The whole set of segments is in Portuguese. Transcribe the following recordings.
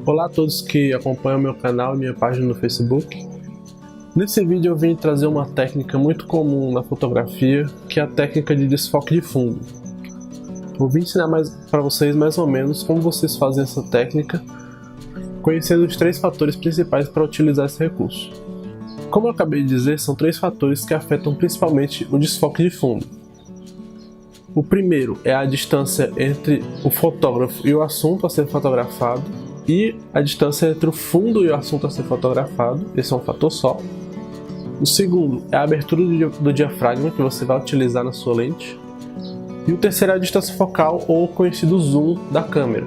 Olá a todos que acompanham meu canal e minha página no Facebook. Nesse vídeo eu vim trazer uma técnica muito comum na fotografia, que é a técnica de desfoque de fundo. Eu vim ensinar para vocês mais ou menos como vocês fazem essa técnica, conhecendo os três fatores principais para utilizar esse recurso. Como eu acabei de dizer, são três fatores que afetam principalmente o desfoque de fundo. O primeiro é a distância entre o fotógrafo e o assunto a ser fotografado, e a distância entre o fundo e o assunto a ser fotografado, esse é um fator só. O segundo é a abertura do diafragma que você vai utilizar na sua lente. E o terceiro é a distância focal, ou conhecido zoom, da câmera.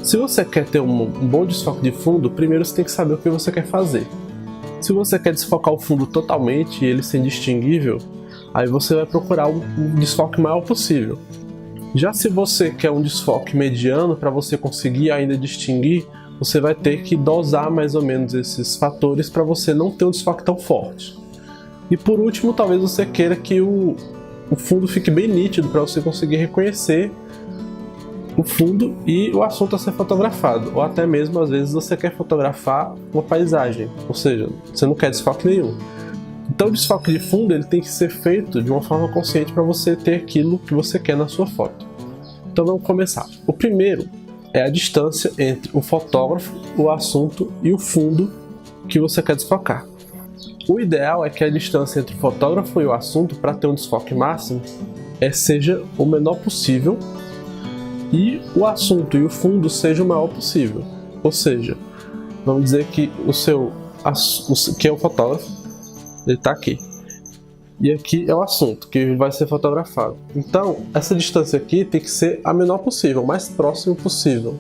Se você quer ter um bom desfoque de fundo, primeiro você tem que saber o que você quer fazer. Se você quer desfocar o fundo totalmente e ele ser indistinguível, aí você vai procurar um desfoque maior possível. Já se você quer um desfoque mediano, para você conseguir ainda distinguir, você vai ter que dosar mais ou menos esses fatores para você não ter um desfoque tão forte. E por último, talvez você queira que o fundo fique bem nítido para você conseguir reconhecer o fundo e o assunto a ser fotografado. Ou até mesmo, às vezes, você quer fotografar uma paisagem, ou seja, você não quer desfoque nenhum. Então o desfoque de fundo ele tem que ser feito de uma forma consciente para você ter aquilo que você quer na sua foto. Então vamos começar. O primeiro é a distância entre o fotógrafo, o assunto e o fundo que você quer desfocar. O ideal é que a distância entre o fotógrafo e o assunto, para ter um desfoque máximo, seja o menor possível e o assunto e o fundo seja o maior possível. Ou seja, vamos dizer que que é o fotógrafo, ele está aqui. E aqui é o assunto que vai ser fotografado. Então, essa distância aqui tem que ser a menor possível, o mais próximo possível.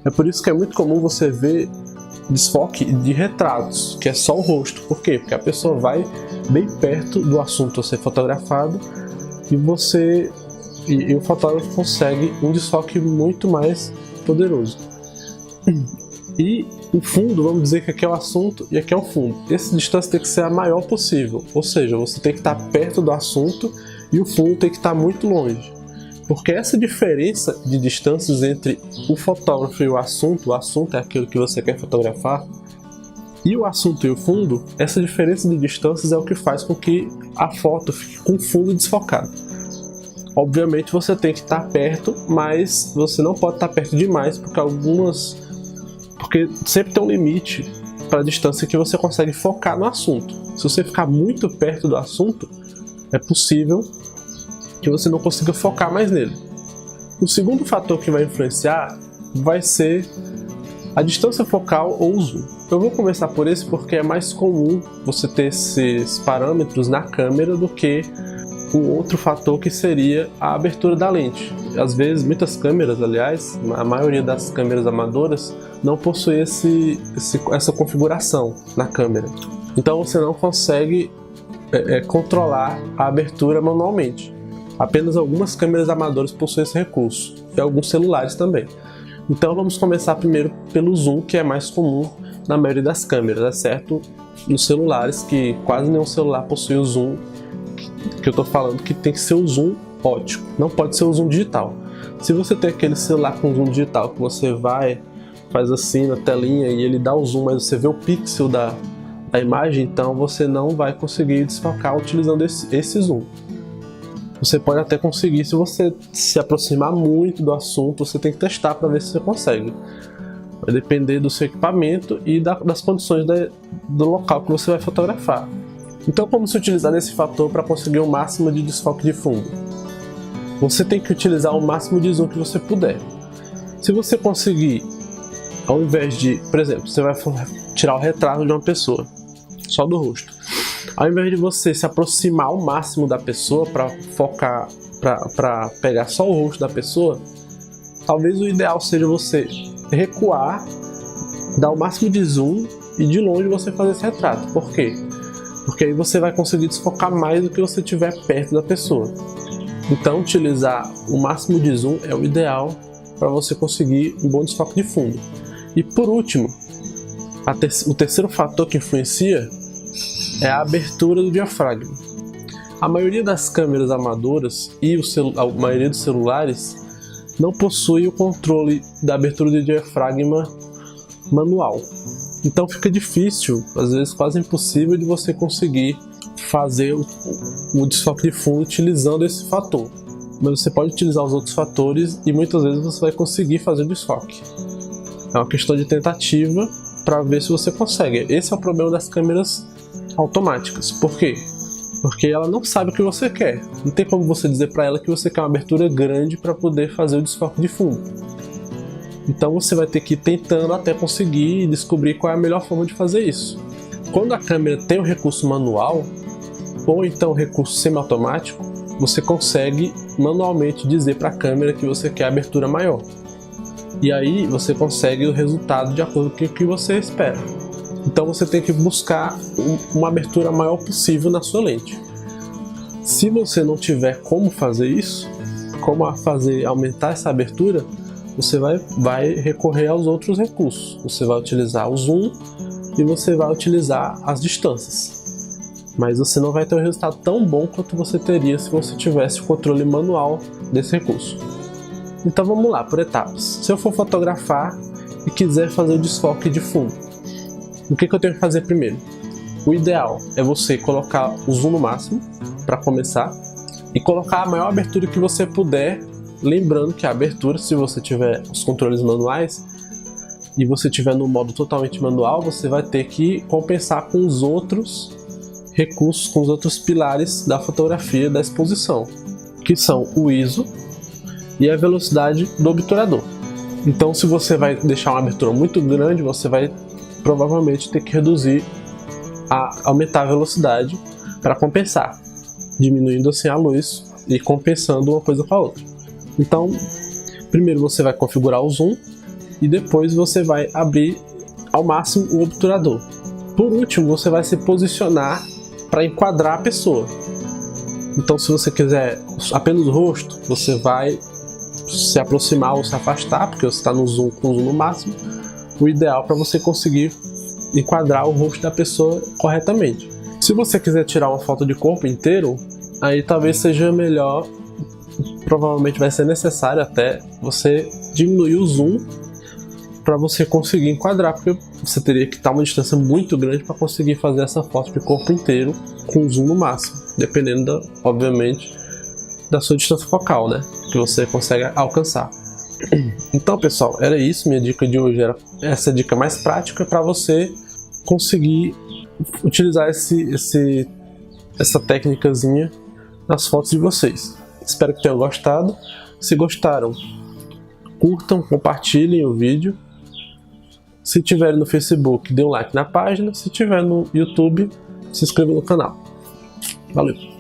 É por isso que é muito comum você ver desfoque de retratos, que é só o rosto. Por quê? Porque a pessoa vai bem perto do assunto a ser fotografado e o fotógrafo consegue um desfoque muito mais poderoso. E o fundo, vamos dizer que aqui é o assunto e aqui é o fundo. Essa distância tem que ser a maior possível, ou seja, você tem que estar perto do assunto e o fundo tem que estar muito longe. Porque essa diferença de distâncias entre o fotógrafo e o assunto é aquilo que você quer fotografar, e o assunto e o fundo, essa diferença de distâncias é o que faz com que a foto fique com o fundo desfocado. Obviamente você tem que estar perto, mas você não pode estar perto demais, porque sempre tem um limite para a distância que você consegue focar no assunto. Se você ficar muito perto do assunto, é possível que você não consiga focar mais nele. O segundo fator que vai influenciar vai ser a distância focal ou o zoom. Eu vou começar por esse porque é mais comum você ter esses parâmetros na câmera do que o outro fator, que seria a abertura da lente. Às vezes, muitas câmeras, aliás, a maioria das câmeras amadoras não possui essa configuração na câmera. Então você não consegue controlar a abertura manualmente. Apenas algumas câmeras amadoras possuem esse recurso, e alguns celulares também. Então vamos começar primeiro pelo zoom, que é mais comum na maioria das câmeras, exceto nos celulares, que quase nenhum celular possui o zoom que eu estou falando, que tem que ser o zoom óptico, não pode ser o zoom digital. Se você tem aquele celular com zoom digital que você faz assim na telinha e ele dá o zoom, mas você vê o pixel da imagem, então você não vai conseguir desfocar utilizando esse zoom. Você pode até conseguir se você se aproximar muito do assunto, você tem que testar para ver se você consegue. Vai depender do seu equipamento e das condições do local que você vai fotografar. Então, como se utilizar desse fator para conseguir o máximo de desfoque de fundo? Você tem que utilizar o máximo de zoom que você puder. Se você conseguir, ao invés de, por exemplo, você vai tirar o retrato de uma pessoa, só do rosto. Ao invés de você se aproximar ao máximo da pessoa para focar, para pegar só o rosto da pessoa, talvez o ideal seja você recuar, dar o máximo de zoom e de longe você fazer esse retrato. Por quê? Porque aí você vai conseguir desfocar mais do que você estiver perto da pessoa. Então utilizar o máximo de zoom é o ideal para você conseguir um bom desfoque de fundo. E por último, o terceiro fator que influencia é a abertura do diafragma. A maioria das câmeras amadoras e a maioria dos celulares não possui o controle da abertura do diafragma manual. Então fica difícil, às vezes quase impossível, de você conseguir fazer o desfoque de fundo utilizando esse fator. Mas você pode utilizar os outros fatores e muitas vezes você vai conseguir fazer o desfoque. É uma questão de tentativa para ver se você consegue. Esse é o problema das câmeras automáticas. Por quê? Porque ela não sabe o que você quer. Não tem como você dizer para ela que você quer uma abertura grande para poder fazer o desfoque de fundo. Então você vai ter que ir tentando até conseguir descobrir qual é a melhor forma de fazer isso. Quando a câmera tem o recurso manual, ou então o recurso semiautomático, você consegue manualmente dizer para a câmera que você quer a abertura maior. E aí você consegue o resultado de acordo com o que você espera. Então você tem que buscar uma abertura maior possível na sua lente. Se você não tiver como fazer isso, como aumentar essa abertura, você vai recorrer aos outros recursos. Você vai utilizar o zoom e você vai utilizar as distâncias. Mas você não vai ter um resultado tão bom quanto você teria se você tivesse o controle manual desse recurso. Então vamos lá, por etapas. Se eu for fotografar e quiser fazer o desfoque de fundo, o que eu tenho que fazer primeiro? O ideal é você colocar o zoom no máximo, para começar, e colocar a maior abertura que você puder, lembrando que a abertura, se você tiver os controles manuais, e você tiver no modo totalmente manual, você vai ter que compensar com os outros recursos, com os outros pilares da fotografia da exposição, que são o ISO e a velocidade do obturador. Então, se você vai deixar uma abertura muito grande, você vai provavelmente ter que reduzir, aumentar a velocidade para compensar, diminuindo assim a luz e compensando uma coisa com a outra. Então, primeiro você vai configurar o zoom e depois você vai abrir ao máximo o obturador. Por último, você vai se posicionar para enquadrar a pessoa. Então, se você quiser apenas o rosto, você vai se aproximar ou se afastar, porque você está no zoom com o zoom no máximo. O ideal para você conseguir enquadrar o rosto da pessoa corretamente. Se você quiser tirar uma foto de corpo inteiro, aí talvez seja melhor, provavelmente vai ser necessário até você diminuir o zoom para você conseguir enquadrar, porque você teria que estar uma distância muito grande para conseguir fazer essa foto de corpo inteiro com o zoom no máximo, dependendo, obviamente, da sua distância focal, né, que você consegue alcançar. Então, pessoal, era isso. Minha dica de hoje era essa dica mais prática para você conseguir utilizar essa técnicazinha nas fotos de vocês. Espero que tenham gostado. Se gostaram, curtam, compartilhem o vídeo. Se tiver no Facebook, dê um like na página. Se tiver no YouTube, se inscreva no canal. Valeu!